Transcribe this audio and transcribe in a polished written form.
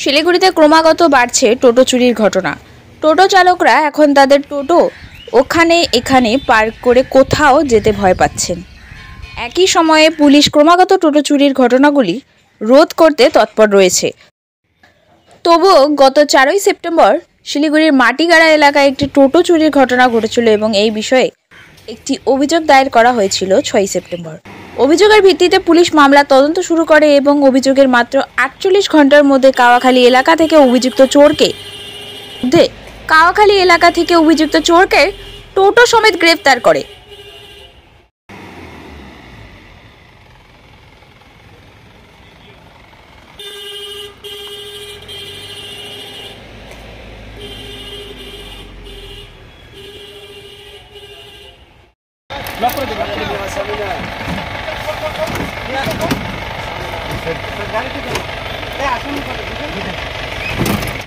শিলিগুড়িতে ক্রমাগত বাড়ছে টোটো চুরির ঘটনা। টোটো চালকরা এখন তাদের টোটো ওখানে এখানে পার্ক করে কোথাও যেতে ভয় পাচ্ছেন। একই সময়ে পুলিশ ক্রমাগত টোটো চুরির ঘটনাগুলি রোধ করতে তৎপর রয়েছে। তবুও গত 4ই সেপ্টেম্বর শিলিগুড়ির মাটিগাড়া এলাকায় একটি টোটো চুরির ঘটনা ঘটেছিল এবং এই বিষয়ে একটি অভিযোগ দায়ের করা হয়েছিল 6ই সেপ্টেম্বর। অভিযোগের ভিত্তিতে পুলিশ মামলা তদন্ত শুরু করে এবং অভিযোগের মাত্র 48 ঘন্টার মধ্যে কাওয়াখালী এলাকা থেকে অভিযুক্ত চোরকে টোটো সমেত গ্রেফতার করে। গাড়ি